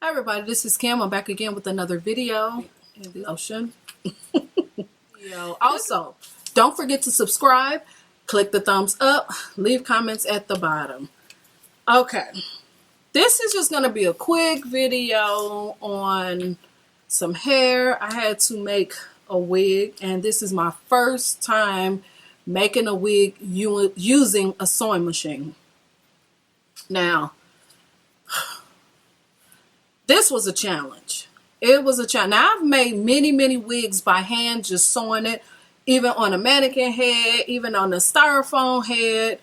Hi everybody, this is Kim. I'm back again with another video in the ocean. Also, don't forget to subscribe, click the thumbs up, leave comments at the bottom. Okay, this is just going to be a quick video on some hair. I had to make a wig, and this is my first time making a wig using a sewing machine. Now, this was a challenge. It was a challenge. Now, I've made many wigs by hand, just sewing it, even on a mannequin head, even on a styrofoam head.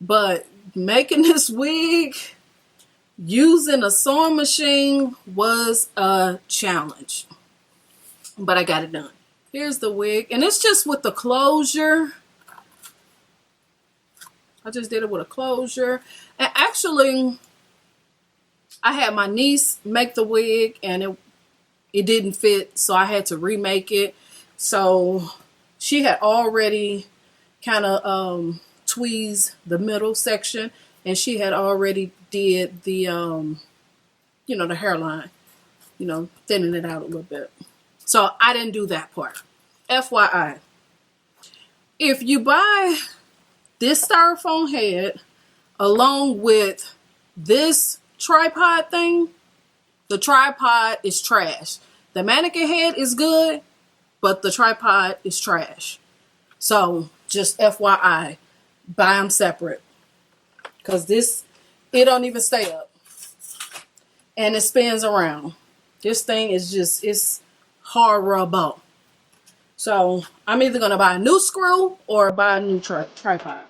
But making this wig using a sewing machine was a challenge. But I got it done. Here's the wig, and it's just with the closure. I just did it with a closure. And actually, I had my niece make the wig, and it didn't fit, so I had to remake it. So she had already kind of tweezed the middle section, and she had already did the the hairline, thinning it out a little bit. So I didn't do that part. FYI, if you buy this styrofoam head along with this tripod thing, the tripod is trash. The mannequin head is good, but the tripod is trash. So just FYI, buy them separate, because it don't even stay up, and it spins around. This thing is it's horrible. So I'm either gonna buy a new screw or buy a new tripod.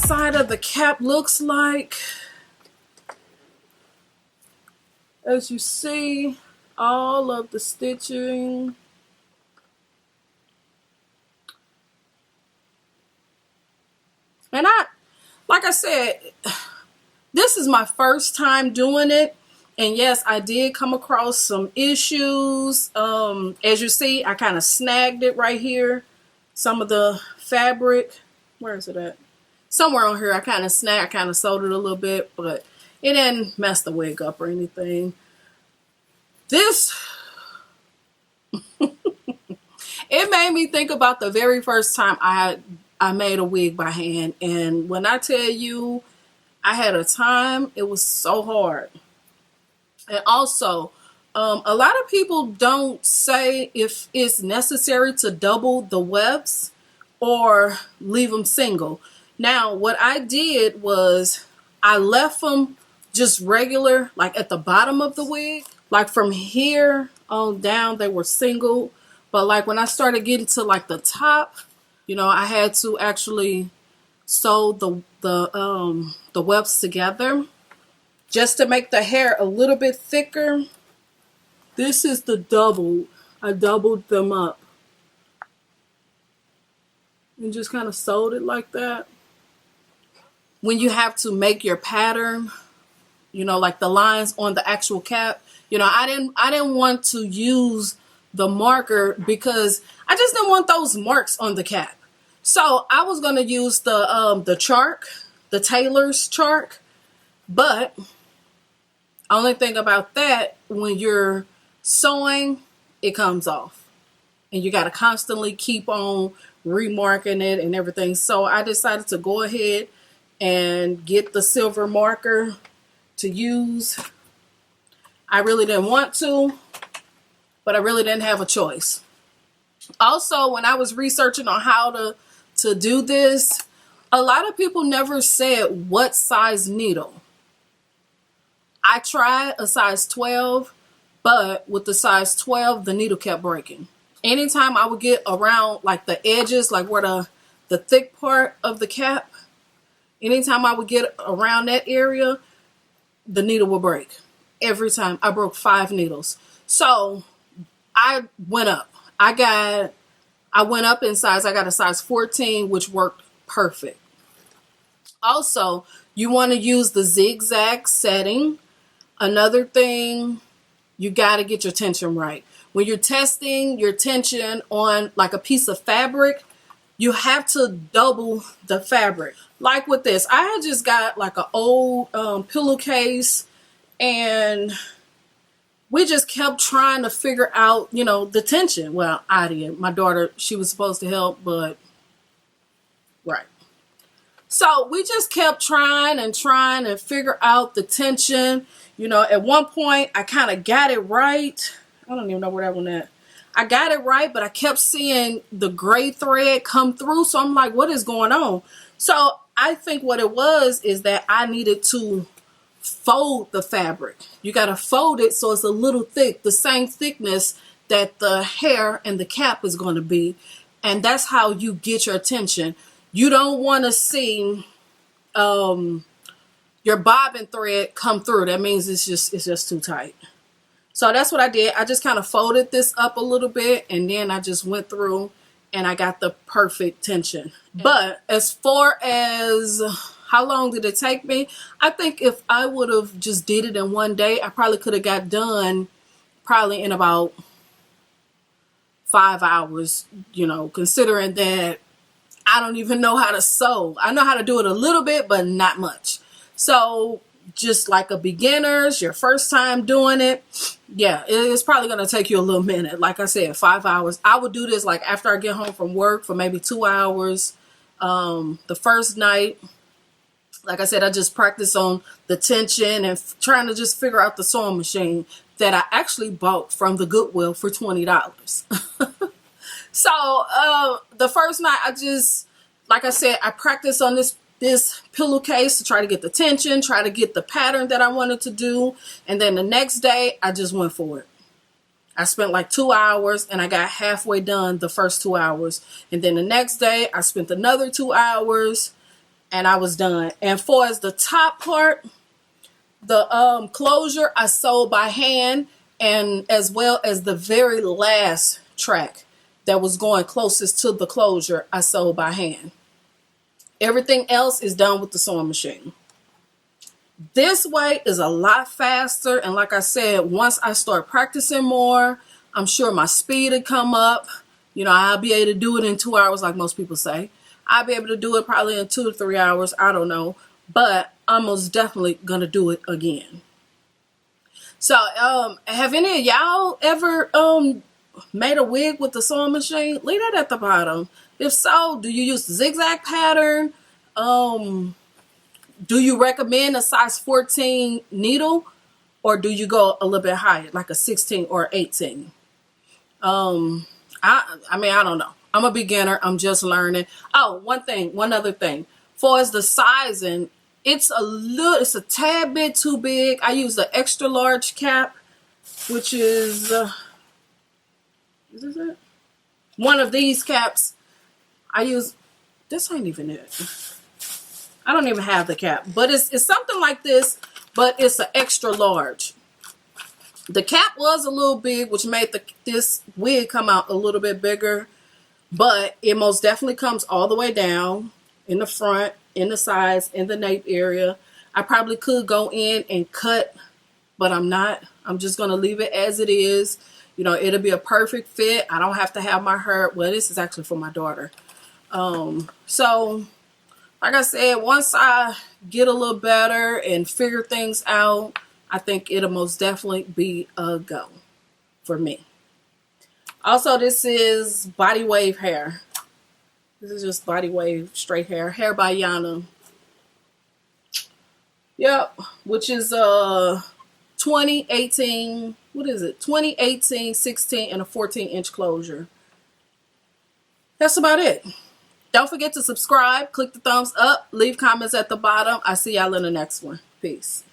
inside of the cap looks like. As you see, all of the stitching. And like I said, this is my first time doing it. And yes, I did come across some issues. As you see, I kind of snagged it right here. Some of the fabric, where is it at? Somewhere on here, I kind of snagged, I kind of sewed it a little bit, but it didn't mess the wig up or anything. This, it made me think about the very first time I made a wig by hand. And when I tell you, I had a time, it was so hard. And also, a lot of people don't say if it's necessary to double the wefts or leave them single. Now, what I did was I left them just regular, like at the bottom of the wig. Like from here on down, they were single. But like when I started getting to like the top, you know, I had to actually sew the wefts together just to make the hair a little bit thicker. This is the double. I doubled them up and just kind of sewed it like that. When you have to make your pattern, you know, like the lines on the actual cap, you know, I didn't want to use the marker because I just didn't want those marks on the cap. So I was going to use the chalk, the tailor's chalk. But only thing about that, when you're sewing, it comes off. And you got to constantly keep on remarking it and everything. So I decided to go ahead and get the silver marker to use. I really didn't want to, but I really didn't have a choice. Also, when I was researching on how to do this, a lot of people never said what size needle. I tried a size 12, but with the size 12, the needle kept breaking. Anytime I would get around like the edges, like where the thick part of the cap, anytime I would get around that area, the needle would break. Every time. I broke 5 needles. So I went up. I went up in size. I got a size 14, which worked perfect. Also, you want to use the zigzag setting. Another thing, you got to get your tension right. When you're testing your tension on like a piece of fabric, you have to double the fabric. Like with this, I had just got like an old pillowcase, and we just kept trying to figure out, you know, the tension. Well, I did. My daughter, she was supposed to help, but right. So we just kept trying and figure out the tension. You know, at one point, I kind of got it right. I don't even know where that one at. I got it right, but I kept seeing the gray thread come through. So I'm like, what is going on? So I think what it was is that I needed to fold the fabric. You got to fold it so it's a little thick, the same thickness that the hair and the cap is going to be. And that's how you get your tension. You don't want to see your bobbin thread come through. That means it's just too tight. So that's what I did. I just kind of folded this up a little bit, and then I just went through and I got the perfect tension. But as far as how long did it take me, I think if I would have just did it in one day, I probably could have got done probably in about 5 hours, you know, considering that I don't even know how to sew. I know how to do it a little bit, but not much. So just like a beginner's, your first time doing it, yeah, it's probably going to take you a little minute. Like I said, 5 hours. I would do this like after I get home from work for maybe 2 hours. The first night, like I said, I just practice on the tension and trying to just figure out the sewing machine that I actually bought from the Goodwill for $20. So the first night, I just, like I said, I practiced on this pillowcase to try to get the tension, try to get the pattern that I wanted to do. And then the next day, I just went for it. I spent like 2 hours and I got halfway done the first 2 hours. And then the next day, I spent another 2 hours. and I was done. And for as the top part, the closure I sewed by hand, and as well as the very last track that was going closest to the closure, I sewed by hand. Everything else is done with the sewing machine. This way is a lot faster, and like I said, once I start practicing more, I'm sure my speed will come up. You know, I'll be able to do it in 2 hours like most people say. I'll be able to do it probably in 2 to 3 hours. I don't know. But I'm most definitely going to do it again. So, have any of y'all ever made a wig with the sewing machine? Leave that at the bottom. If so, do you use the zigzag pattern? Do you recommend a size 14 needle? Or do you go a little bit higher, like a 16 or 18? I mean, I don't know. I'm a beginner. I'm just learning. Oh, one other thing. For as the sizing, it's a tad bit too big. I use the extra large cap, which is this it? One of these caps. I use, this ain't even it. I don't even have the cap, but it's something like this, but it's an extra large. The cap was a little big, which made this wig come out a little bit bigger, but it most definitely comes all the way down in the front, in the sides, in the nape area. I probably could go in and cut, but I'm not. I'm just going to leave it as it is. You know, it'll be a perfect fit. I don't have to have my hair. Well, this is actually for my daughter. So, like I said, once I get a little better and figure things out, I think it'll most definitely be a go for me. Also, this is body wave hair. This is just body wave straight hair. Hair by Yana. Yep, which is 2018, what is it? 2018, 16, and a 14-inch closure. That's about it. Don't forget to subscribe, click the thumbs up, leave comments at the bottom. I'll see y'all in the next one. Peace.